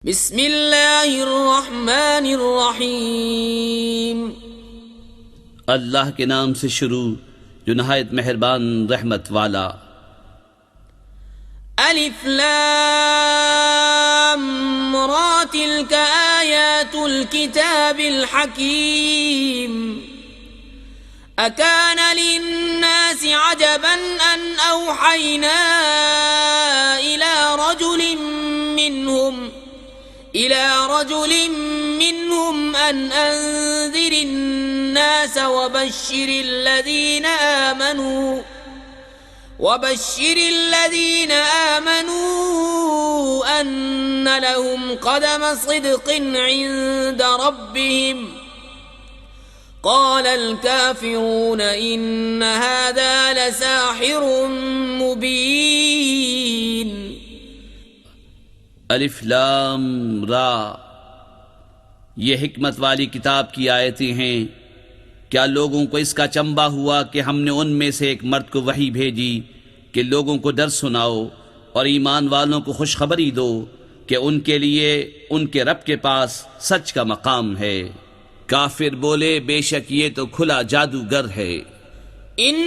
بسم اللہ الرحمن الرحیم، اللہ کے نام سے شروع جو نہایت مہربان رحمت والا۔ الف لام را تلک آیات الكتاب الحکیم، اکان للناس عجبا ان اوحینا إلى رجل منهم أن أنذر الناس وبشر الذين آمنوا أن لهم قدم صدق عند ربهم، قال الكافرون إن هذا لساحر مبين۔ الف لام را، یہ حکمت والی کتاب کی آیتیں ہیں۔ کیا لوگوں کو اس کا چنبا ہوا کہ ہم نے ان میں سے ایک مرد کو وحی بھیجی کہ لوگوں کو ڈر سناؤ اور ایمان والوں کو خوشخبری دو کہ ان کے لیے ان کے رب کے پاس سچ کا مقام ہے۔ کافر بولے بے شک یہ تو کھلا جادوگر ہے۔ ان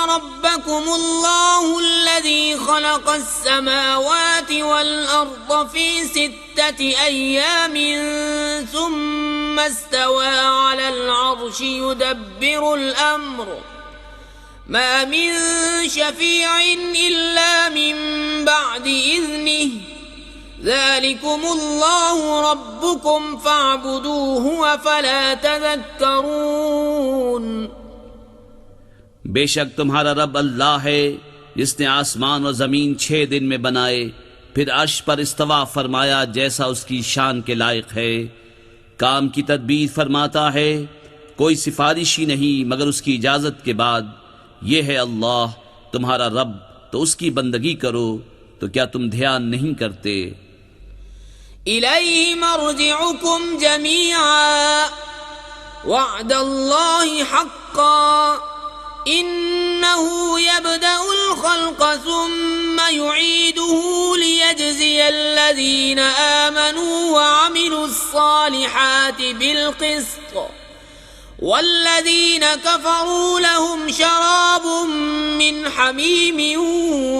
ربکم اللہ الذی خلق السماوات والارض فی 6 ایام ثم استوى على العرش يدبر الامر ما من شفیع الا من بعد اذنه ذلكم اللہ ربکم فاعبدوه افلا تذکرون۔ بے شک تمہارا رب اللہ ہے جس نے آسمان اور زمین 6 دن میں بنائے، پھر عرش پر استوا فرمایا جیسا اس کی شان کے لائق ہے، کام کی تدبیر فرماتا ہے، کوئی سفارشی نہیں مگر اس کی اجازت کے بعد۔ یہ ہے اللہ تمہارا رب، تو اس کی بندگی کرو، تو کیا تم دھیان نہیں کرتے؟ الیہ مرجعکم جمیعا وعد اللہ حقا إنه يبدأ الخلق ثم يعيده ليجزي الذين آمنوا وعملوا الصالحات بالقسط والذين كفروا لهم شراب من حميم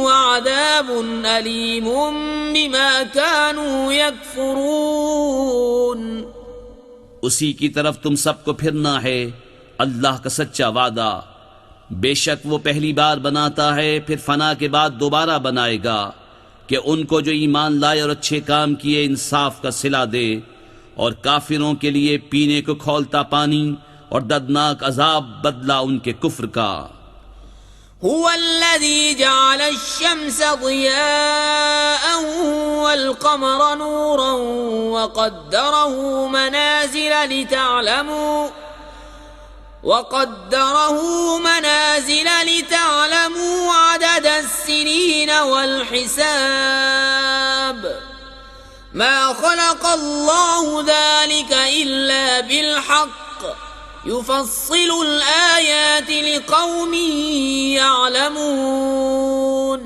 وعذاب أليم بما كانوا يكفرون۔ اسی کی طرف تم سب کو پھرنا ہے، اللہ کا سچا وعدہ۔ بے شک وہ پہلی بار بناتا ہے پھر فنا کے بعد دوبارہ بنائے گا کہ ان کو جو ایمان لائے اور اچھے کام کیے انصاف کا صلہ دے، اور کافروں کے لیے پینے کو کھولتا پانی اور دردناک عذاب بدلہ ان کے کفر کا۔ هو الذي جعل الشمس ضياء والقمر نورا وقدره منازل لتعلموا عدد السنين والحساب، ما خلق الله ذلك إلا بالحق يفصل الآيات لقوم يعلمون۔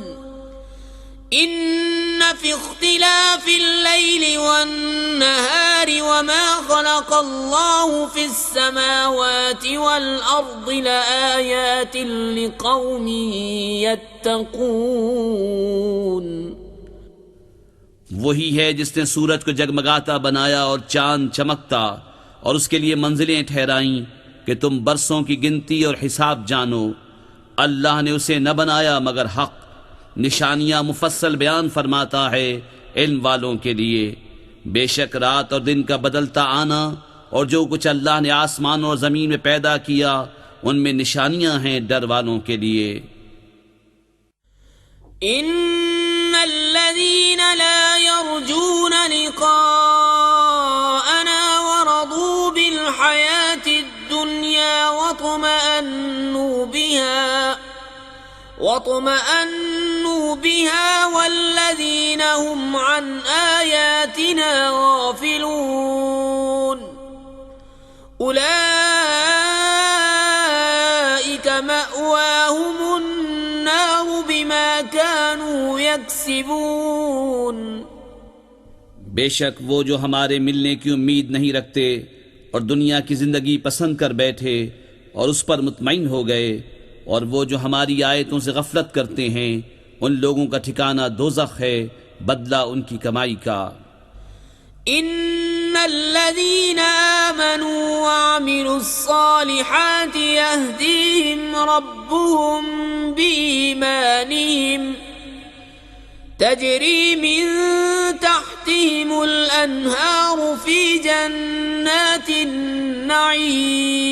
ان في اختلاف الليل والنهار وما خلق الله في السماوات والارض لآيات لقوم يتقون۔ وہی ہے جس نے سورج کو جگمگاتا بنایا اور چاند چمکتا، اور اس کے لیے منزلیں ٹھہرائیں کہ تم برسوں کی گنتی اور حساب جانو۔ اللہ نے اسے نہ بنایا مگر حق، نشانیاں مفصل بیان فرماتا ہے علم والوں کے لیے۔ بے شک رات اور دن کا بدلتا آنا اور جو کچھ اللہ نے آسمان اور زمین میں پیدا کیا ان میں نشانیاں ہیں ڈر والوں کے لیے۔ ان الذين لا يرجون لقاءنا ورضوا بالحياة الدنيا واطمأنوا بها والذين هم عن آياتنا غافلون أولئك مأواهم النار بما كانوا يكسبون۔ بے شک وہ جو ہمارے ملنے کی امید نہیں رکھتے اور دنیا کی زندگی پسند کر بیٹھے اور اس پر مطمئن ہو گئے، اور وہ جو ہماری آیتوں سے غفلت کرتے ہیں، ان لوگوں کا ٹھکانہ دوزخ ہے، بدلہ ان کی کمائی کا۔ ان الذين آمنوا وعملوا الصالحات يهديهم ربهم بإيمانهم تجري من تحتهم الأنهار في جنات النعيم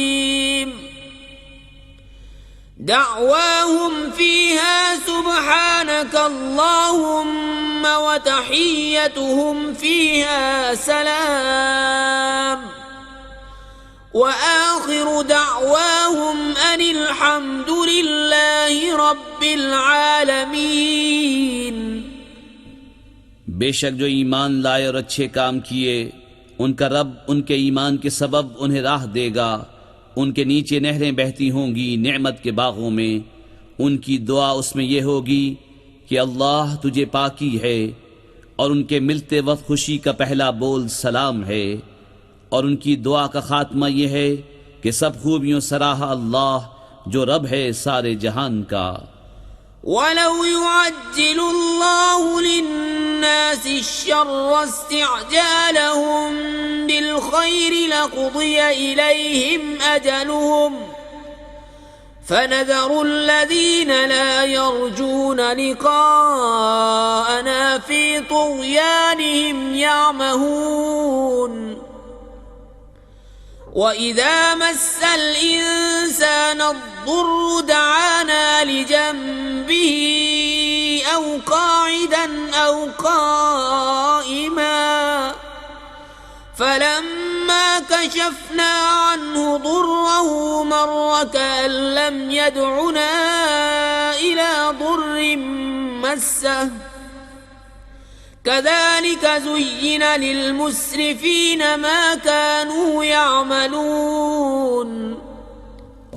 دعواهم فيها سبحانك اللهم وتحيتهم فيها سلام وآخر دعواهم أن الحمد لله رب العالمين۔ بے شک جو ایمان لائے اور اچھے کام کیے، ان کا رب ان کے ایمان کے سبب انہیں راہ دے گا، ان کے نیچے نہریں بہتی ہوں گی نعمت کے باغوں میں، ان کی دعا اس میں یہ ہوگی کہ اللہ تجھے پاکی ہے، اور ان کے ملتے وقت خوشی کا پہلا بول سلام ہے، اور ان کی دعا کا خاتمہ یہ ہے کہ سب خوبیوں سراہا اللہ جو رب ہے سارے جہان کا۔ وَلَوْ يُعَجِّلُ اللَّهُ لِلنَّاسِ الشَّرَّ اسْتِعْجَالَهُم بِالْخَيْرِ لَقُضِيَ إِلَيْهِمْ أَجَلُهُمْ فَنَذَرُ الَّذِينَ لَا يَرْجُونَ لِقَاءَنَا فِي طُغْيَانِهِمْ يَعْمَهُونَ۔ وَإِذَا مَسَّ الْإِنسَانَ الضُّرُّ دَعَانَا لِجَنبِهِ أَوْ قَاعِدًا أَوْ قَائِمًا فَلَمَّا كَشَفْنَا عَنْهُ ضُرَّهُ مَرَّ كَأَن لَّمْ يَدْعُنَا إِلَى ضُرٍّ مَّسَّهُ كَذَلِكَ زُيِّنَ لِلْمُسْرِفِينَ مَا كَانُوا يَعْمَلُونَ۔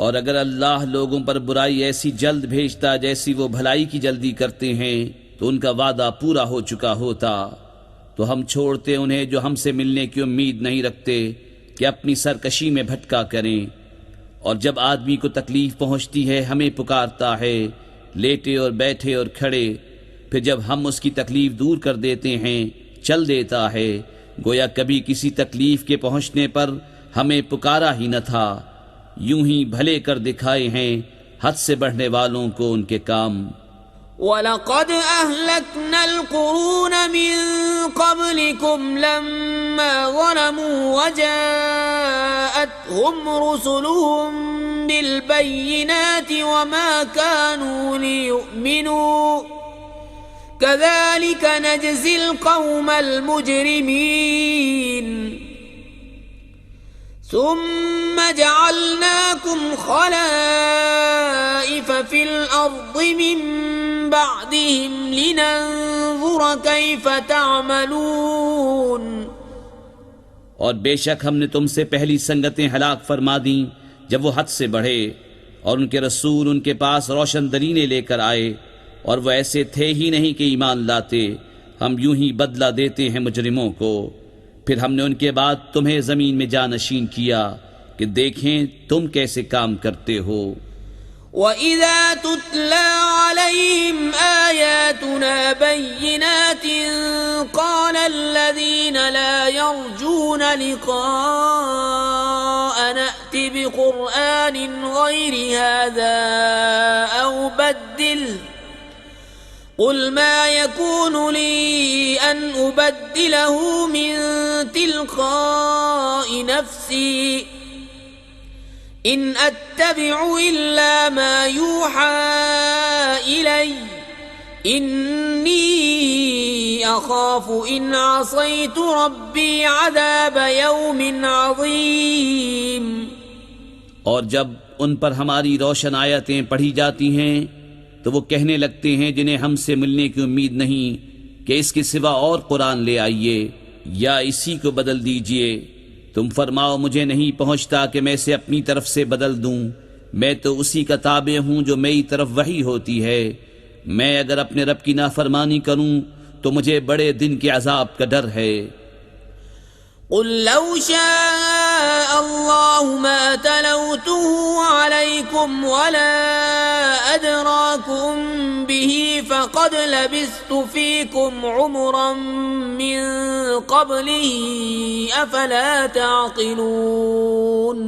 اور اگر اللہ لوگوں پر برائی ایسی جلد بھیجتا جیسی وہ بھلائی کی جلدی کرتے ہیں تو ان کا وعدہ پورا ہو چکا ہوتا، تو ہم چھوڑتے انہیں جو ہم سے ملنے کی امید نہیں رکھتے کہ اپنی سرکشی میں بھٹکا کریں، اور جب آدمی کو تکلیف پہنچتی ہے ہمیں پکارتا ہے، لیٹے اور بیٹھے اور کھڑے، پھر جب ہم اس کی تکلیف دور کر دیتے ہیں چل دیتا ہے، گویا کبھی کسی تکلیف کے پہنچنے پر ہمیں پکارا ہی نہ تھا۔ یوں ہی بھلے کر دکھائے ہیں حد سے بڑھنے والوں کو ان کے کام۔ وَلَقَدْ أَهْلَكْنَا الْقُرُونَ مِنْ قَبْلِكُمْ لَمَّا ظَلَمُوا وَجَاءَتْهُمْ رُسُلُهُم بِالْبَيِّنَاتِ وَمَا كَانُوا لِيُؤْمِنُوا كَذَلِكَ نَجْزِي الْقَوْمَ الْمُجْرِمِينَ۔ ثُمَّ جَعَلْنَاكُمْ خَلَائِفَ فِي الْأَرْضِ مِن بَعْدِهِمْ لِنَنظُرَ كَيْفَ تَعْمَلُونَ۔ اور بے شک ہم نے تم سے پہلی سنگتیں ہلاک فرما دیں جب وہ حد سے بڑھے، اور ان کے رسول ان کے پاس روشن دلیلیں لے کر آئے، اور وہ ایسے تھے ہی نہیں کہ ایمان لاتے۔ ہم یوں ہی بدلہ دیتے ہیں مجرموں کو۔ پھر ہم نے ان کے بعد تمہیں زمین میں جانشین کیا کہ دیکھیں تم کیسے کام کرتے ہو۔ وَإِذَا تُتْلَى عَلَيْهِمْ آيَاتُنَا بَيِّنَاتٍ قَالَ الَّذِينَ لَا يَرْجُونَ لِقَاءَنَا ائْتِ بِقُرْآنٍ غَيْرِ هَذَا أَوْ بَدِّلْهُ قُلْ مَا يَكُونُ لِي أَنْ أُبَدِّلَهُ مِنْ تِلْقَاءِ نَفْسِي إِنْ أَتَّبِعُ إِلَّا مَا يُوحَى إِلَيَّ إِنِّي أَخَافُ إِنْ عَصَيْتُ رَبِّي عَذَابَ يَوْمٍ عَظِيمٍ۔ اور جب ان پر ہماری روشن آیتیں پڑھی جاتی ہیں تو وہ کہنے لگتے ہیں جنہیں ہم سے ملنے کی امید نہیں کہ اس کے سوا اور قرآن لے آئیے یا اسی کو بدل دیجئے۔ تم فرماؤ مجھے نہیں پہنچتا کہ میں اسے اپنی طرف سے بدل دوں، میں تو اسی کا تابع ہوں جو میری طرف وحی ہوتی ہے۔ میں اگر اپنے رب کی نافرمانی کروں تو مجھے بڑے دن کے عذاب کا ڈر ہے۔ قل لو شاء الله ما تلوته عليكم ولا أدراكم به فقد لبثت فيكم عمرا من قبله أفلا تعقلون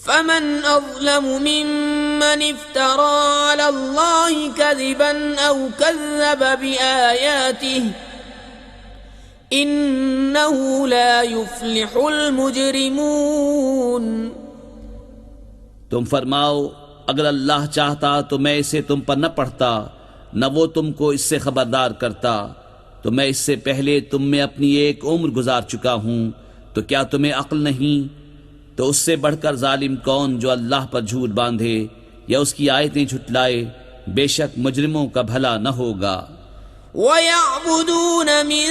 فمن أظلم ممن افترى على الله كذبا أو كذب بآياته انہو لا یفلح المجرمون۔ تم فرماؤ اگر اللہ چاہتا تو میں اسے تم پر نہ پڑھتا، نہ وہ تم کو اس سے خبردار کرتا، تو میں اس سے پہلے تم میں اپنی ایک عمر گزار چکا ہوں، تو کیا تمہیں عقل نہیں؟ تو اس سے بڑھ کر ظالم کون جو اللہ پر جھوٹ باندھے یا اس کی آیتیں جھٹلائے، بے شک مجرموں کا بھلا نہ ہوگا۔ وَيَعْبُدُونَ مِن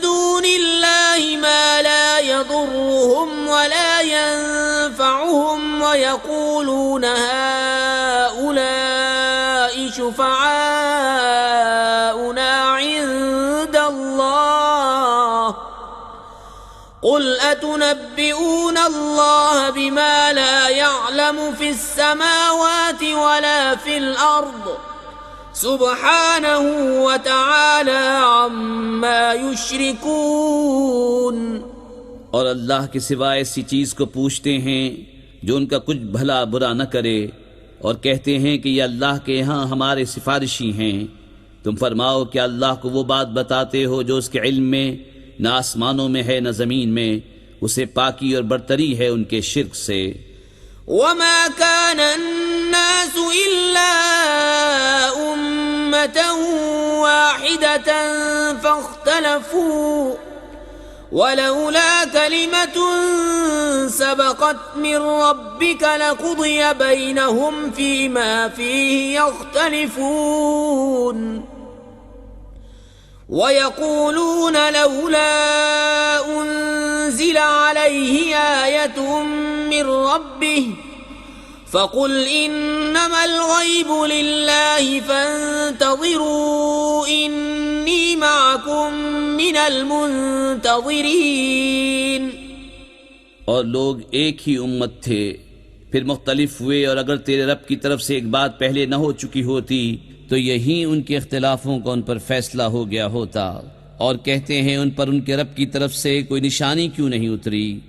دُونِ اللَّهِ مَا لَا يَضُرُّهُمْ وَلَا يَنفَعُهُمْ وَيَقُولُونَ هَؤُلَاءِ شُفَعَاؤُنَا عِندَ اللَّهِ قُلْ أَتُنَبِّئُونَ اللَّهَ بِمَا لَا يَعْلَمُ فِي السَّمَاوَاتِ وَلَا فِي الْأَرْضِ سبحانہ وتعالی عما یشرکون۔ اور اللہ کے سوا ایسی چیز کو پوچھتے ہیں جو ان کا کچھ بھلا برا نہ کرے، اور کہتے ہیں کہ یہ اللہ کے یہاں ہمارے سفارشی ہیں۔ تم فرماؤ کہ اللہ کو وہ بات بتاتے ہو جو اس کے علم میں نہ آسمانوں میں ہے نہ زمین میں، اسے پاکی اور برتری ہے ان کے شرک سے۔ وما كان الناس إلا أمة واحدة فاختلفوا ولولا كلمة سبقت من ربك لقضي بينهم فيما فيه يختلفون ويقولون لولا أنزل عليه آية من ربه فقل إنما الغيب لله فانتظروا إني معكم من المنتظرين۔ اور لوگ ایک ہی امت تھے، پھر مختلف ہوئے، اور اگر تیرے رب کی طرف سے ایک بات پہلے نہ ہو چکی ہوتی تو یہی ان کے اختلافوں کا ان پر فیصلہ ہو گیا ہوتا۔ اور کہتے ہیں ان پر ان کے رب کی طرف سے کوئی نشانی کیوں نہیں اتری؟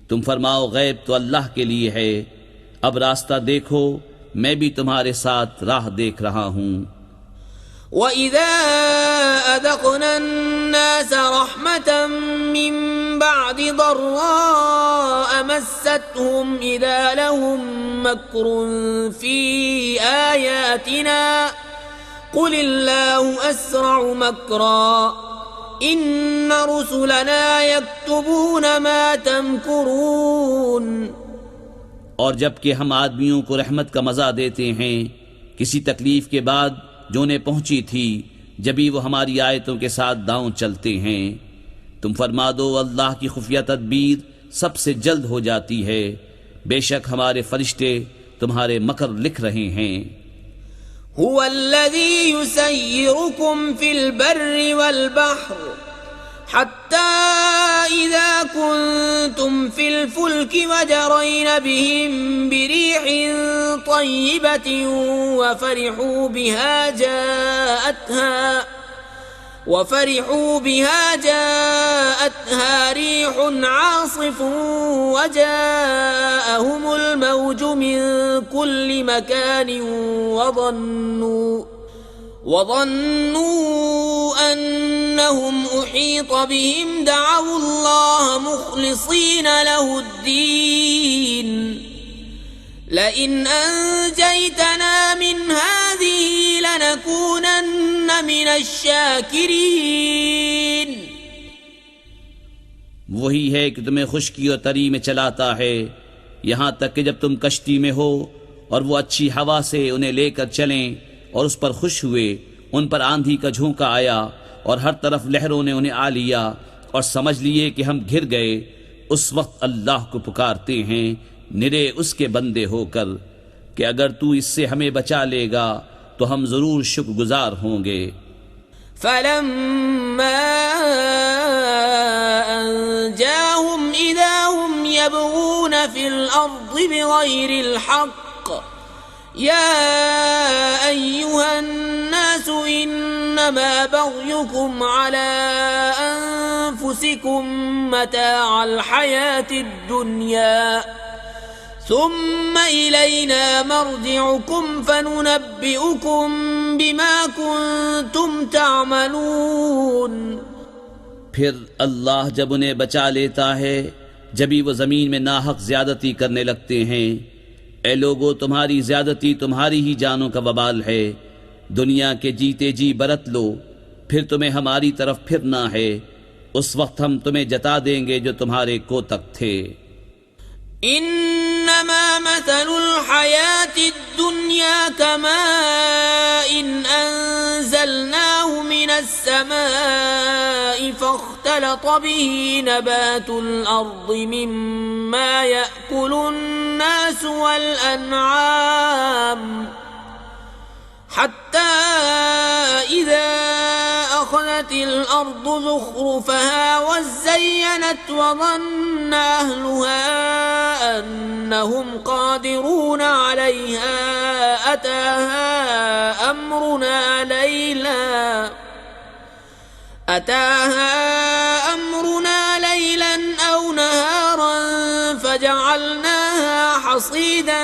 تم فرماؤ غیب تو اللہ کے لیے ہے، اب راستہ دیکھو، میں بھی تمہارے ساتھ راہ دیکھ رہا ہوں۔ وَإِذَا أَذَقْنَا النَّاسَ رَحْمَةً مِّن بَعْدِ ضَرَّاءَ مَسَّتْهُمْ إِذَا لَهُم مَّكْرٌ فِي آيَاتِنَا قُلِ اللَّهُ أَسْرَعُ مَكْرًا إِنَّ رُسُلَنَا يَكْتُبُونَ مَا تَمْكُرُونَ۔ اور جب کہ ہم آدمیوں کو رحمت کا مزہ دیتے ہیں کسی تکلیف کے بعد جو انہیں پہنچی تھی، جبھی وہ ہماری آیتوں کے ساتھ داؤں چلتے ہیں۔ تم فرما دو اللہ کی خفیہ تدبیر سب سے جلد ہو جاتی ہے، بے شک ہمارے فرشتے تمہارے مکر لکھ رہے ہیں۔ هو الذي يسيركم في البر والبحر حتى إذا كنتم في الفلك وجرين بهم بريح طيبة وفرحوا بها جاءتها ريح عاصف وجاءهم الموج من كل مكان وظنوا أنهم أحيط بهم دعوا الله مخلصين له الدين لئن أنجيتنا من هذه لنكونن من الشاكرين۔ وہی ہے کہ تمہیں خشکی اور تری میں چلاتا ہے یہاں تک کہ جب تم کشتی میں ہو اور وہ اچھی ہوا سے انہیں لے کر چلیں اور اس پر خوش ہوئے، ان پر آندھی کا جھونکا آیا اور ہر طرف لہروں نے انہیں آ لیا اور سمجھ لیے کہ ہم گر گئے، اس وقت اللہ کو پکارتے ہیں نرے اس کے بندے ہو کر کہ اگر تو اس سے ہمیں بچا لے گا تو ہم ضرور شکر گزار ہوں گے۔ فلما أنجاهم إذا هم يبغون في الأرض بغير الحق يا أيها الناس إنما بغيكم على أنفسكم متاع الحياة الدنيا ثم إلينا مرجعكم فننبئكم بما كنتم تعملون. پھر اللہ جب انہیں بچا لیتا ہے جبھی وہ زمین میں ناحق زیادتی کرنے لگتے ہیں. اے لوگو، تمہاری زیادتی تمہاری ہی جانوں کا وبال ہے. دنیا کے جیتے جی برت لو، پھر تمہیں ہماری طرف پھرنا ہے. اس وقت ہم تمہیں جتا دیں گے جو تمہارے کوتک تھے. انما مثل الحياة الدنيا كماء انزلناه من السماء فاختلط به نبات الارض مما يأكل الناس والانعام حتى إذا أخذت الأرض زخرفها وزينت وظن أهلها أنهم قادرون عليها أتاها أمرنا ليلا أو نهارا فجعلناها حصيدا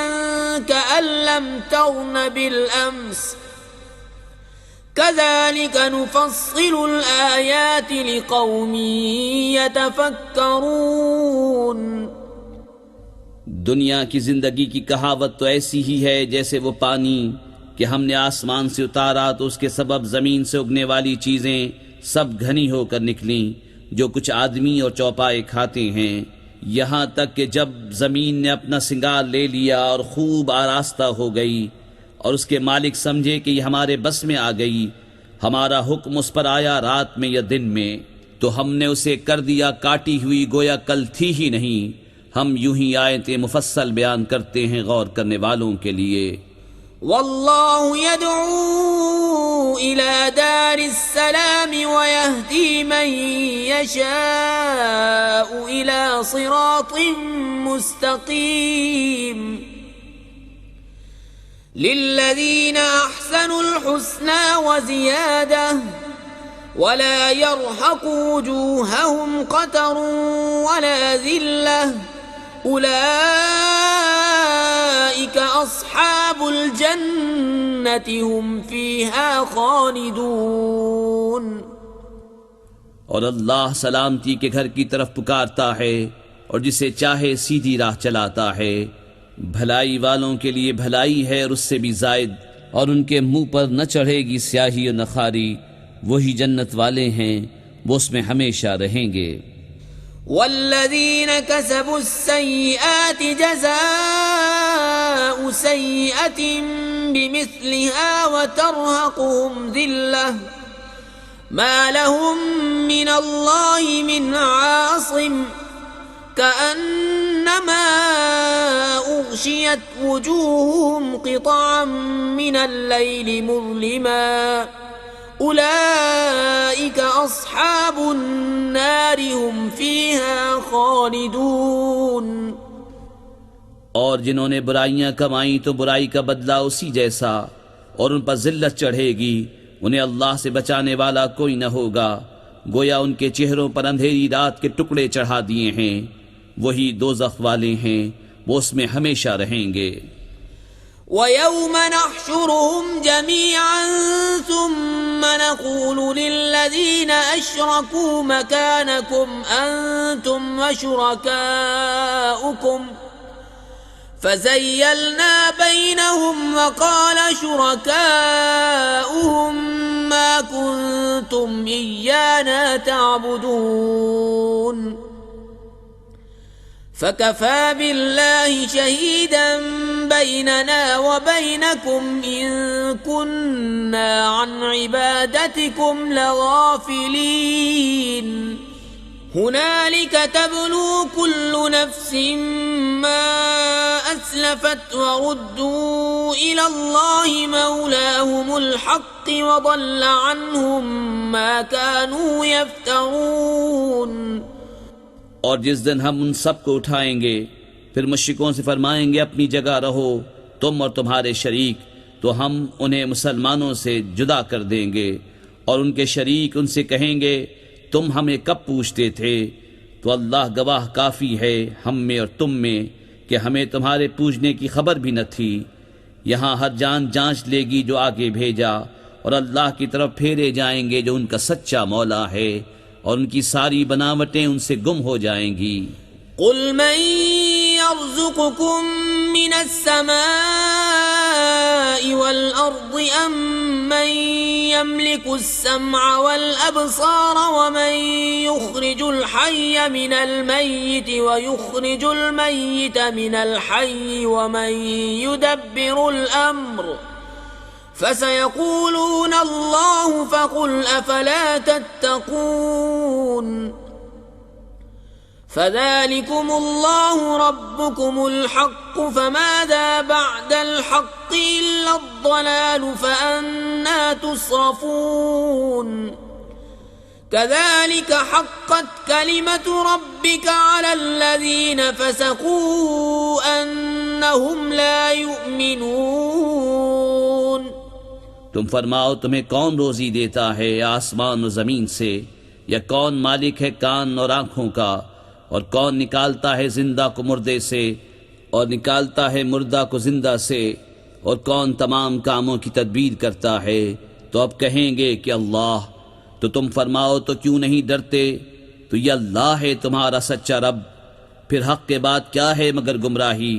كأن لم تغن بالأمس كذلك نفصل الآيات لقوم يتفكرون. دنیا کی زندگی کی کہاوت تو ایسی ہی ہے جیسے وہ پانی کہ ہم نے آسمان سے اتارا تو اس کے سبب زمین سے اگنے والی چیزیں سب گھنی ہو کر نکلیں جو کچھ آدمی اور چوپائے کھاتے ہیں، یہاں تک کہ جب زمین نے اپنا سنگار لے لیا اور خوب آراستہ ہو گئی اور اس کے مالک سمجھے کہ یہ ہمارے بس میں آ گئی، ہمارا حکم اس پر آیا رات میں یا دن میں، تو ہم نے اسے کر دیا کاٹی ہوئی گویا کل تھی ہی نہیں. ہم یوں ہی آیتیں مفصل بیان کرتے ہیں غور کرنے والوں کے لیے. واللہ يدعو إلى دار السلام ويهدي من يشاء إلى صراط مستقيم. للذين أحسنوا الحسنى وزيادة ولا يرهق وجوههم قتر ولا ذلة أولئك أصحاب الجنة هم فيها خالدون. اور اللہ سلامتی کے گھر کی طرف پکارتا ہے اور جسے چاہے سیدھی راہ چلاتا ہے. بھلائی والوں کے لیے بھلائی ہے اور اس سے بھی زائد، اور ان کے منہ پر نہ چڑھے گی سیاہی و نخاری. وہی جنت والے ہیں، وہ اس میں ہمیشہ رہیں گے. والذین کسبوا السیئات جزاء سیئة بمثلها وترهقهم ذلة ما لهم من الله من عاصم كأنما أغشيت وجوههم قطعا من الليل مظلما أولئك أصحاب النار هم فيها خالدون. اور جنہوں نے برائیاں کمائیں تو برائی کا بدلہ اسی جیسا، اور ان پر ذلت چڑھے گی. انہیں اللہ سے بچانے والا کوئی نہ ہوگا، گویا ان کے چہروں پر اندھیری رات کے ٹکڑے چڑھا دیے ہیں. وہی دوزخ والے ہیں، وہ اس میں ہمیشہ رہیں گے. وَيَوْمَ نَحْشُرُهُمْ جَمِيعًا ثُمَّ نَقُولُ لِلَّذِينَ أَشْرَكُوا مَكَانَكُمْ أَنْتُمْ وَشُرَكَاؤُكُمْ فَزَيَّلْنَا بَيْنَهُمْ وَقَالَ شُرَكَاؤُهُمْ مَا كُنْتُمْ إِيَّانَا تَعْبُدُونَ فَكَفَى بِاللَّهِ شَهِيدًا بَيْنَنَا وَبَيْنَكُمْ إِن كُنَّا عَنْ عِبَادَتِكُمْ لَغَافِلِينَ. هُنَالِكَ تَبْلُو كُلُّ نَفْسٍ مَا أَسْلَفَتْ وَرُدُّوا إِلَى اللَّهِ مَوْلَاهُمُ الْحَقِّ وضل عنهم ما كانوا يفترون. اور جس دن ہم ان سب کو اٹھائیں گے پھر مشرکوں سے فرمائیں گے اپنی جگہ رہو تم اور تمہارے شریک، تو ہم انہیں مسلمانوں سے جدا کر دیں گے، اور ان کے شریک ان سے کہیں گے تم ہمیں کب پوچھتے تھے؟ تو اللہ گواہ کافی ہے ہم میں اور تم میں کہ ہمیں تمہارے پوچھنے کی خبر بھی نہ تھی. یہاں ہر جان جانچ لے گی جو آگے بھیجا، اور اللہ کی طرف پھیرے جائیں گے جو ان کا سچا مولا ہے، اور ان کی ساری بناوٹیں ان سے گم ہو جائیں گی. قل من يرزقكم من السماء والأرض أم من يملك السمع والأبصار ومن يخرج الحي من الميت ويخرج الميت من الحي ومن يدبر الأمر فسيقولون الله فقل أفلا تتقون. فذلكم الله ربكم الحق فماذا بعد الحق إلا الضلال فأنا تصرفون. كذلك حقت كلمة ربك على الذين فسقوا أنهم لا يؤمنون. تم فرماؤ تمہیں کون روزی دیتا ہے آسمان و زمین سے، یا کون مالک ہے کان اور آنکھوں کا، اور کون نکالتا ہے زندہ کو مردے سے اور نکالتا ہے مردہ کو زندہ سے، اور کون تمام کاموں کی تدبیر کرتا ہے؟ تو اب کہیں گے کہ اللہ. تو تم فرماؤ تو کیوں نہیں ڈرتے؟ تو یہ اللہ ہے تمہارا سچا رب، پھر حق کے بعد کیا ہے مگر گمراہی؟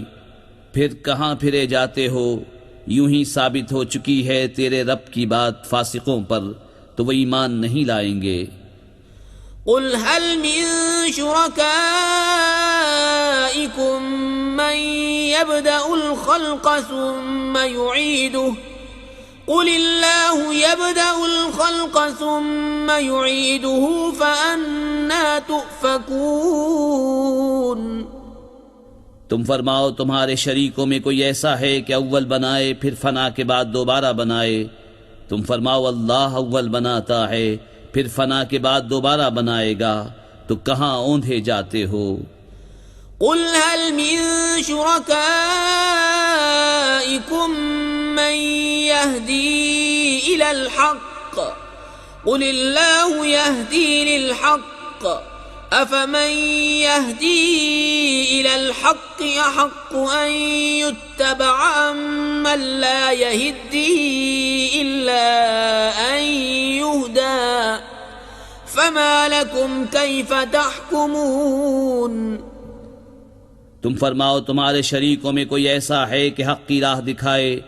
پھر کہاں پھرے جاتے ہو؟ یوں ہی ثابت ہو چکی ہے تیرے رب کی بات فاسقوں پر، تو وہ ایمان نہیں لائیں گے. قل هل من شركائكم من يبدأ الخلق ثم يعيده قل الله يبدأ الخلق ثم يعيده فأنا تؤفكون. تم فرماؤ تمہارے شریکوں میں کوئی ایسا ہے کہ اول بنائے پھر فنا کے بعد دوبارہ بنائے؟ تم فرماؤ اللہ اول بناتا ہے پھر فنا کے بعد دوبارہ بنائے گا، تو کہاں اوندھے جاتے ہو؟ قل هل من شركائكم من يهدي إلى الحق قل الله يهدي للحق أفمن يهدي إلى الحق أحق أن يتبع أمن لا يهدي إلا أن يهدى فما لكم كيف تحكمون. تم فرماؤ تمہارے شریکوں میں کوئی ایسا ہے کہ حق کی راہ دکھائے؟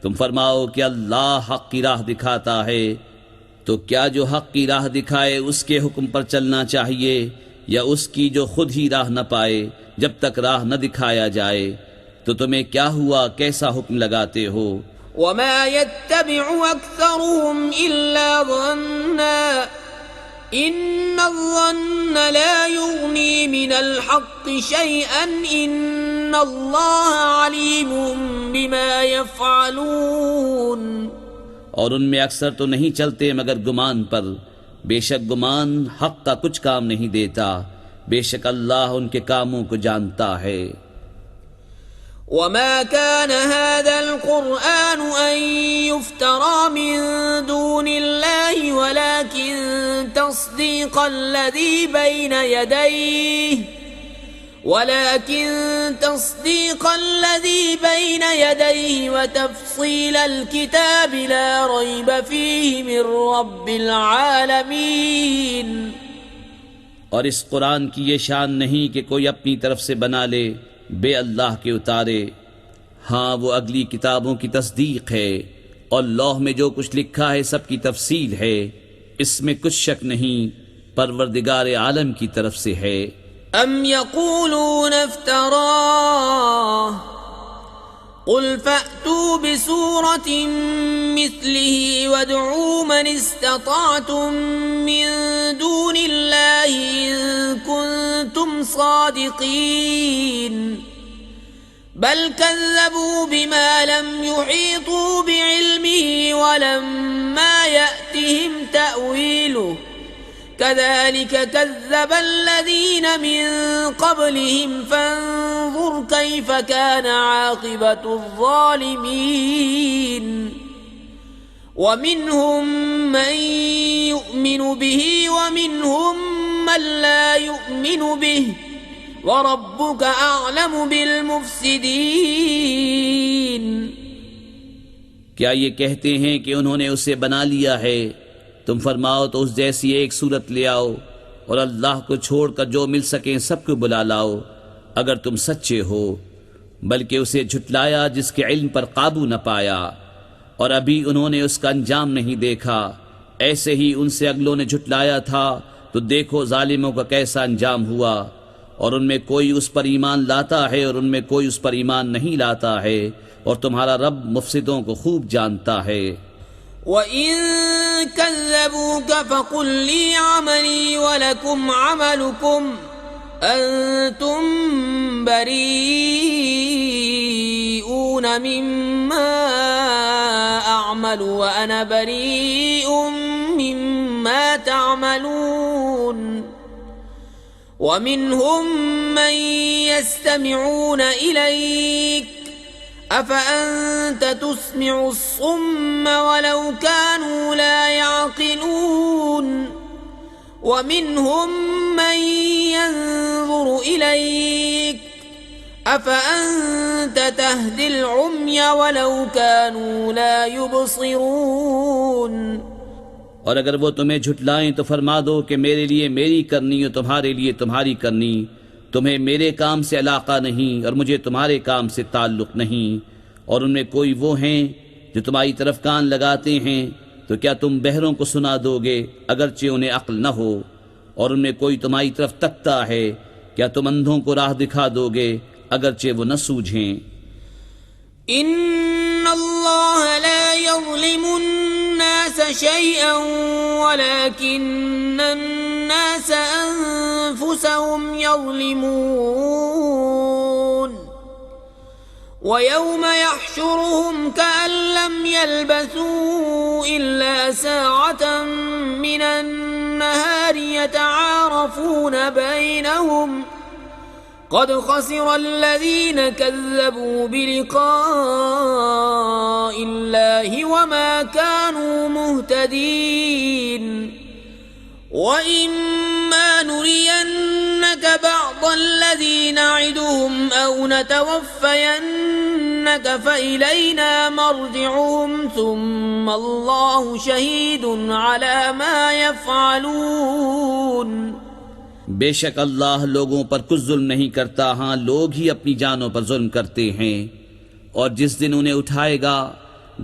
تم فرماؤ کہ اللہ حق کی راہ دکھاتا ہے، تو کیا جو حق کی راہ دکھائے اس کے حکم پر چلنا چاہیے، یا اس کی جو خود ہی راہ نہ پائے جب تک راہ نہ دکھایا جائے؟ تو تمہیں کیا ہوا، کیسا حکم لگاتے ہو؟ وما يتبع أكثرهم إلا ظنا إن الظن لا يغني من الحق شيئا إن الله عليم بما يفعلون. اور ان میں اکثر تو نہیں چلتے مگر گمان پر، بے شک گمان حق کا کچھ کام نہیں دیتا، بے شک اللہ ان کے کاموں کو جانتا ہے. وما كان هذا القرآن أن يفترى من دون الله ولكن تصديق الذي بين يديه وتفصيل الكتاب لا ريب فيه من رب العالمين. اور اس قرآن کی یہ شان نہیں کہ کوئی اپنی طرف سے بنا لے بے اللہ کے اتارے، ہاں وہ اگلی کتابوں کی تصدیق ہے، اور لوح میں جو کچھ لکھا ہے سب کی تفصیل ہے، اس میں کچھ شک نہیں، پروردگار عالم کی طرف سے ہے. ام يقولون افتراه قل فأتوا بسورة مثله وادعوا من استطعتم من دون الله إن كنتم صادقين. بل كذبوا بما لم يحيطوا بعلمه ولما يأتهم تأويله كذلك كذب الذين من قبلهم فانظر كيف كان عاقبة الظالمين ومنهم من يؤمن به ومنهم من لا يؤمن به وَرَبُّكَ أَعْلَمُ بِالْمُفْسِدِينَ۔ کیا یہ کہتے ہیں کہ انہوں نے اسے بنا لیا ہے؟ تم فرماؤ تو اس جیسی ایک صورت لے آؤ اور اللہ کو چھوڑ کر جو مل سکیں سب کو بلا لاؤ اگر تم سچے ہو، بلکہ اسے جھٹلایا جس کے علم پر قابو نہ پایا، اور ابھی انہوں نے اس کا انجام نہیں دیکھا۔ ایسے ہی ان سے اگلوں نے جھٹلایا تھا، تو دیکھو ظالموں کا کیسا انجام ہوا۔ اور ان میں کوئی اس پر ایمان لاتا ہے اور ان میں کوئی اس پر ایمان نہیں لاتا ہے، اور تمہارا رب مفسدوں کو خوب جانتا ہے۔ وَإِن كَذَّبُوكَ فَقُل لِّي عَمَلِي وَلَكُمْ عَمَلُكُمْ أَنتُم بَرِيئُونَ مِمَّا أَعْمَلُ وَأَنَا بَرِيءٌ مِّمَّا تَعْمَلُونَ۔ وَمِنْهُمْ مَنْ يَسْتَمِعُونَ إِلَيْكَ أَفَأَنْتَ تُسْمِعُ الصُّمَّ وَلَوْ كَانُوا لَا يَعْقِلُونَ وَمِنْهُمْ مَنْ يَنْظُرُ إِلَيْكَ أَفَأَنْتَ تَهْدِي الْعُمْيَ وَلَوْ كَانُوا لَا يُبْصِرُونَ۔ اور اگر وہ تمہیں جھٹلائیں تو فرما دو کہ میرے لیے میری کرنی اور تمہارے لیے تمہاری کرنی، تمہیں میرے کام سے علاقہ نہیں اور مجھے تمہارے کام سے تعلق نہیں۔ اور ان میں کوئی وہ ہیں جو تمہاری طرف کان لگاتے ہیں، تو کیا تم بہروں کو سنا دو گے اگرچہ انہیں عقل نہ ہو؟ اور ان میں کوئی تمہاری طرف تکتا ہے، کیا تم اندھوں کو راہ دکھا دو گے اگرچہ وہ نہ سوجھیں؟ ان اللہ لا یظلم الناس شیئا ولكن الناس انفسهم یظلمون ويوم يحشرهم كأن لم يلبثوا إلا ساعة من النهار يتعارفون بينهم قد خسر الذين كذبوا بلقاء الله وما كانوا مهتدين وَإِمَّا نُرِيَنَّكَ بَعْضَ الَّذِي نَعِدُهُمْ أَوْ نَتَوَفَّيَنَّكَ فَإِلَيْنَا مَرْجِعُهُمْ ثُمَّ اللَّهُ شَهِيدٌ عَلَى مَا يَفْعَلُونَ۔ بے شک اللہ لوگوں پر کچھ ظلم نہیں کرتا، ہاں لوگ ہی اپنی جانوں پر ظلم کرتے ہیں۔ اور جس دن انہیں اٹھائے گا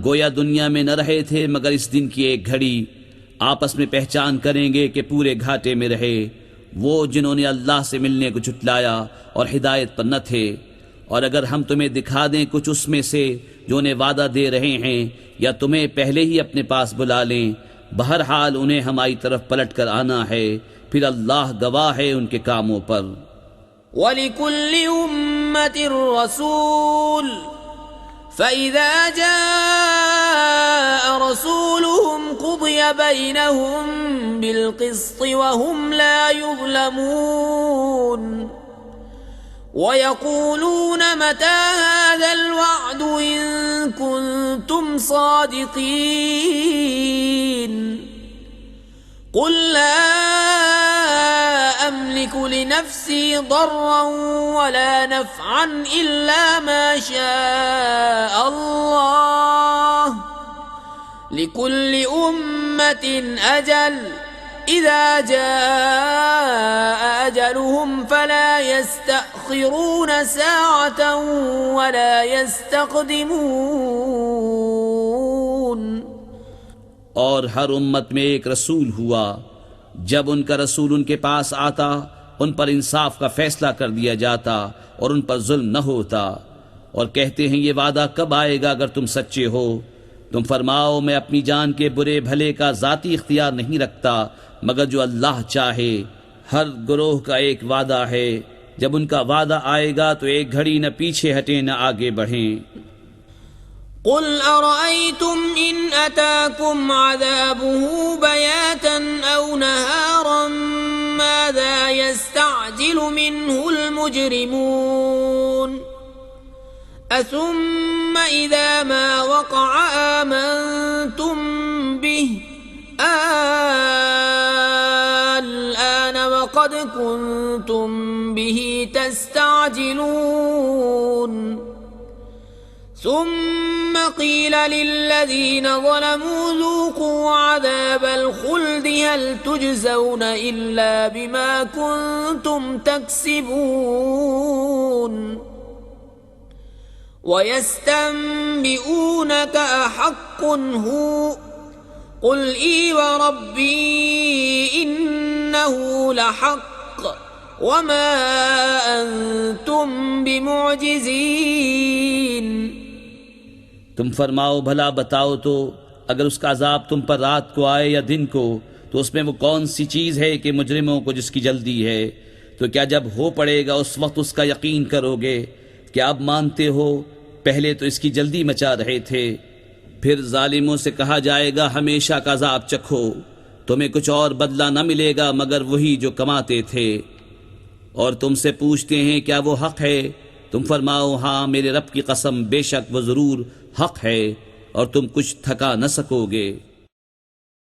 گویا دنیا میں نہ رہے تھے مگر اس دن کی ایک گھڑی، آپس میں پہچان کریں گے کہ پورے گھاٹے میں رہے وہ جنہوں نے اللہ سے ملنے کو جھٹلایا اور ہدایت پر نہ تھے۔ اور اگر ہم تمہیں دکھا دیں کچھ اس میں سے جو انہیں وعدہ دے رہے ہیں، یا تمہیں پہلے ہی اپنے پاس بلا لیں، بہرحال انہیں ہماری طرف پلٹ کر آنا ہے، پھر اللہ گواہ ہے ان کے کاموں پر۔ وَلِكُلِّ أُمَّةٍ رَّسُولٌ فَإِذَا جَاءَ رَسُولُهُمْ قُضِيَ بَيْنَهُم بِالْقِسْطِ وَهُمْ لَا يُظْلَمُونَ وَيَقُولُونَ مَتَى هَذَا الْوَعْدُ إِن كُنتُمْ صَادِقِينَ قُل لَّا أَمْلِكُ لِنَفْسِي ضَرًّا وَلَا نَفْعًا إِلَّا مَا شَاءَ اللَّهُ لِكُلِّ أُمَّةٍ أَجَلٌ إِذَا جَاءَ أَجَلُهُمْ فَلَا يَسْتَأْخِرُونَ سَاعَةً وَلَا يَسْتَقْدِمُونَ۔ اور ہر امت میں ایک رسول ہوا، جب ان کا رسول ان کے پاس آتا ان پر انصاف کا فیصلہ کر دیا جاتا اور ان پر ظلم نہ ہوتا، اور کہتے ہیں یہ وعدہ کب آئے گا اگر تم سچے ہو؟ تم فرماؤ میں اپنی جان کے برے بھلے کا ذاتی اختیار نہیں رکھتا مگر جو اللہ چاہے، ہر گروہ کا ایک وعدہ ہے جب ان کا وعدہ آئے گا تو ایک گھڑی نہ پیچھے ہٹیں نہ آگے بڑھیں۔ قل أرأيتم إن أتاكم عذابه بياتا أو نهارا ماذا يستعجل منه المجرمون أثم إذا ما وقع آمنتم به الآن وقد كنتم به تستعجلون ثم قيل للذين ظلموا ذوقوا عذاب الخلد هل تجزون إلا بما كنتم تكسبون ويستنبئونك أحق هو قل إي وربي إنه لحق وما أنتم بمعجزين۔ تم فرماؤ بھلا بتاؤ تو اگر اس کا عذاب تم پر رات کو آئے یا دن کو تو اس میں وہ کون سی چیز ہے کہ مجرموں کو جس کی جلدی ہے؟ تو کیا جب ہو پڑے گا اس وقت اس کا یقین کرو گے؟ کیا اب مانتے ہو؟ پہلے تو اس کی جلدی مچا رہے تھے۔ پھر ظالموں سے کہا جائے گا ہمیشہ کا عذاب چکھو، تمہیں کچھ اور بدلہ نہ ملے گا مگر وہی جو کماتے تھے۔ اور تم سے پوچھتے ہیں کیا وہ حق ہے؟ تم فرماؤ ہاں میرے رب کی قسم بے شک وہ ضرور حق ہے اور تم کچھ تھکا نہ سکو گے۔